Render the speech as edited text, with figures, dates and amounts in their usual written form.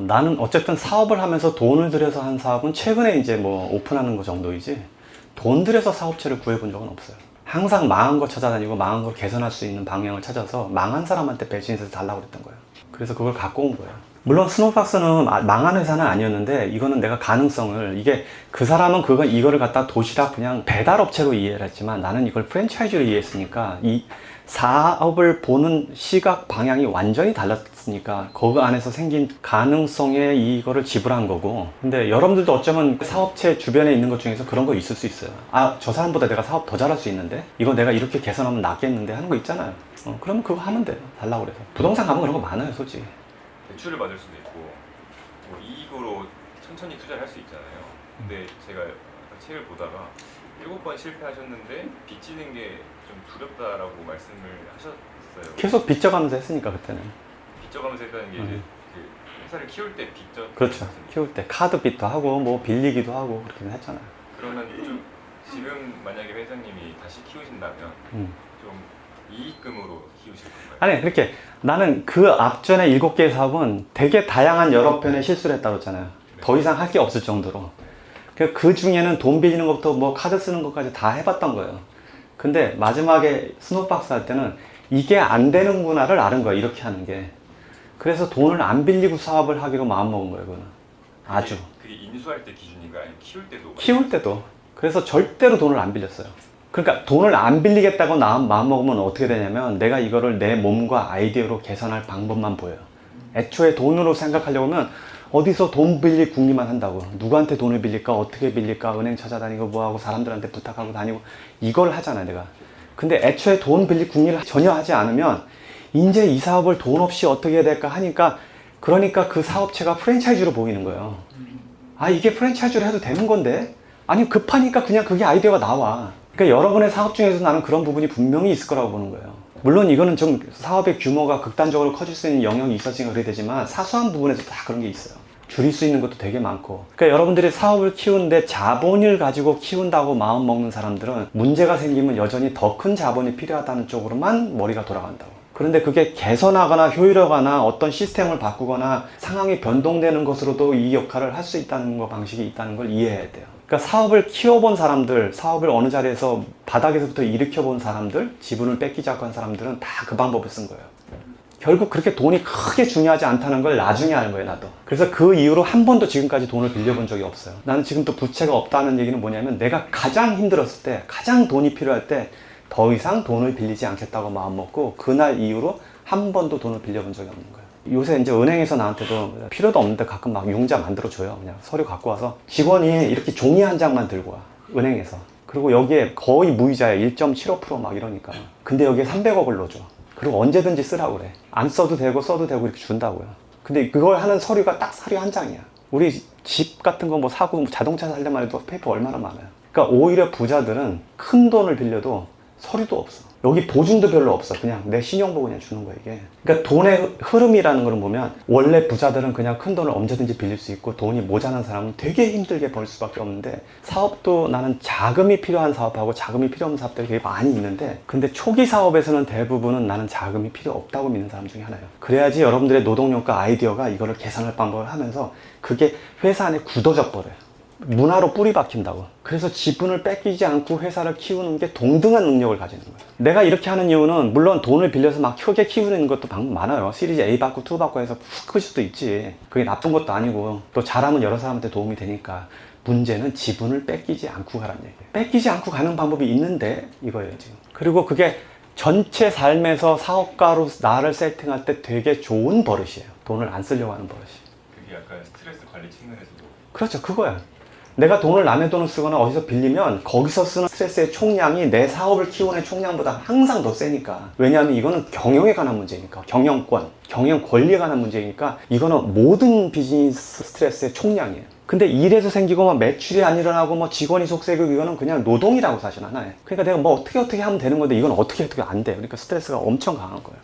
나는 어쨌든 사업을 하면서 돈을 들여서 한 사업은 최근에 이제 뭐 오픈하는 거 정도이지 돈 들여서 사업체를 구해본 적은 없어요. 항상 망한 거 찾아다니고 망한 걸 개선할 수 있는 방향을 찾아서 망한 사람한테 배신해서 달라고 그랬던 거예요. 그래서 그걸 갖고 온 거예요. 물론 스노우박스는 망한 회사는 아니었는데 이거는 내가 가능성을 이게 그 사람은 이거를 갖다 도시락 그냥 배달업체로 이해를 했지만 나는 이걸 프랜차이즈로 이해했으니까 이 사업을 보는 시각 방향이 완전히 달랐으니까 그 안에서 생긴 가능성에 이거를 지불한 거고. 근데 여러분들도 어쩌면 사업체 주변에 있는 것 중에서 그런 거 있을 수 있어요. 아, 저 사람보다 내가 사업 더 잘할 수 있는데 이거 내가 이렇게 개선하면 낫겠는데 하는 거 있잖아요. 그러면 그거 하면 돼요. 달라고 그래서. 부동산 가면 그런 거 많아요, 솔직히. 대출을 받을 수도 있고 뭐 이익으로 천천히 투자를 할 수 있잖아요. 근데 제가 책을 보다가 7번 실패하셨는데 빚지는 게 좀 두렵다라고 말씀을 하셨어요. 계속 빚져가면서 했으니까 그때는. 빚져가면서 했다는 게 이제 그 회사를 키울 때 빚져. 그렇죠. 키울 때 카드 빚도 하고 뭐 빌리기도 하고 그렇게 했잖아요. 그러면 좀 지금 만약에 회장님이 다시 키우신다면 좀 이익금으로 키우실 건가요? 아니, 그렇게 나는 그 앞전에 7개의 사업은 되게 다양한 여러 편의 실수를 했다고 했잖아요. 더 이상 할 게 없을 정도로. 그 중에는 돈 빌리는 것부터 뭐 카드 쓰는 것까지 다 해봤던 거예요. 근데 마지막에 스노우박스 할 때는 이게 안 되는구나를 알은 거예요. 이렇게 하는 게. 그래서 돈을 안 빌리고 사업을 하기로 마음먹은 거예요. 그거는. 아주. 그게 인수할 때 기준인가 아니면 키울 때도? 키울 때도. 그래서 절대로 돈을 안 빌렸어요. 그러니까 돈을 안 빌리겠다고 마음먹으면 어떻게 되냐면 내가 이거를 내 몸과 아이디어로 개선할 방법만 보여요. 애초에 돈으로 생각하려고 하면 어디서 돈 빌릴 궁리만 한다고. 누구한테 돈을 빌릴까? 어떻게 빌릴까? 은행 찾아다니고 뭐하고 사람들한테 부탁하고 다니고 이걸 하잖아 내가. 근데 애초에 돈 빌릴 궁리를 전혀 하지 않으면 이제 이 사업을 돈 없이 어떻게 해야 될까 하니까 그러니까 그 사업체가 프랜차이즈로 보이는 거예요. 아, 이게 프랜차이즈로 해도 되는 건데? 아니, 급하니까 그냥 그게 아이디어가 나와. 그러니까 여러분의 사업 중에서 나는 그런 부분이 분명히 있을 거라고 보는 거예요. 물론 이거는 좀 사업의 규모가 극단적으로 커질 수 있는 영역이 있었으니까 그래 되지만 사소한 부분에서 다 그런 게 있어요. 줄일 수 있는 것도 되게 많고. 그러니까 여러분들이 사업을 키우는데 자본을 가지고 키운다고 마음 먹는 사람들은 문제가 생기면 여전히 더 큰 자본이 필요하다는 쪽으로만 머리가 돌아간다고. 그런데 그게 개선하거나 효율화거나 어떤 시스템을 바꾸거나 상황이 변동되는 것으로도 이 역할을 할 수 있다는 거, 방식이 있다는 걸 이해해야 돼요. 그러니까 사업을 키워본 사람들, 사업을 어느 자리에서 바닥에서부터 일으켜본 사람들, 지분을 뺏기지 않고 한 사람들은 다 그 방법을 쓴 거예요. 결국 그렇게 돈이 크게 중요하지 않다는 걸 나중에 아는 거예요, 나도. 그래서 그 이후로 한 번도 지금까지 돈을 빌려본 적이 없어요. 나는 지금 또 부채가 없다는 얘기는 뭐냐면 내가 가장 힘들었을 때, 가장 돈이 필요할 때 더 이상 돈을 빌리지 않겠다고 마음먹고 그날 이후로 한 번도 돈을 빌려본 적이 없는 거예요. 요새 이제 은행에서 나한테도 필요도 없는데 가끔 막 융자 만들어줘요. 그냥 서류 갖고 와서 직원이 이렇게 종이 한 장만 들고 와, 은행에서. 그리고 여기에 거의 무이자에 1.75% 막 이러니까. 근데 여기에 300억을 넣어줘. 그리고 언제든지 쓰라고 그래. 안 써도 되고 써도 되고 이렇게 준다고요. 근데 그걸 하는 서류가 딱 서류 한 장이야. 우리 집 같은 거 뭐 사고 자동차 살려면 해도 페이퍼 얼마나 많아요. 그러니까 오히려 부자들은 큰 돈을 빌려도 서류도 없어. 여기 보증도 별로 없어. 그냥 내 신용보고 그냥 주는 거야, 이게. 그러니까 돈의 흐름이라는 걸 보면 원래 부자들은 그냥 큰 돈을 언제든지 빌릴 수 있고 돈이 모자란 사람은 되게 힘들게 벌 수밖에 없는데 사업도 나는 자금이 필요한 사업하고 자금이 필요 없는 사업들이 되게 많이 있는데 근데 초기 사업에서는 대부분은 나는 자금이 필요 없다고 믿는 사람 중에 하나예요. 그래야지 여러분들의 노동력과 아이디어가 이거를 개선할 방법을 하면서 그게 회사 안에 굳어져 버려요. 문화로 뿌리 박힌다고. 그래서 지분을 뺏기지 않고 회사를 키우는 게 동등한 능력을 가지는 거예요. 내가 이렇게 하는 이유는 물론 돈을 빌려서 막 크게 키우는 것도 방법 많아요. 시리즈 A 받고 2 받고 해서 훅 클 수도 있지. 그게 나쁜 것도 아니고 또 잘하면 여러 사람한테 도움이 되니까. 문제는 지분을 뺏기지 않고 가라는 얘기예요. 뺏기지 않고 가는 방법이 있는데 이거예요 지금. 그리고 그게 전체 삶에서 사업가로 나를 세팅할 때 되게 좋은 버릇이에요. 돈을 안 쓰려고 하는 버릇이. 그게 약간 스트레스 관리 측면에서도. 그렇죠, 그거야. 내가 돈을 남의 돈을 쓰거나 어디서 빌리면 거기서 쓰는 스트레스의 총량이 내 사업을 키우는 총량보다 항상 더 세니까. 왜냐하면 이거는 경영에 관한 문제니까. 경영권, 경영 권리에 관한 문제니까 이거는 모든 비즈니스 스트레스의 총량이에요. 근데 일에서 생기고 막 매출이 안 일어나고 뭐 직원이 속세고 이거는 그냥 노동이라고 사실 하나에. 그러니까 내가 뭐 어떻게 하면 되는 건데 이건 어떻게 안 돼. 그러니까 스트레스가 엄청 강한 거예요.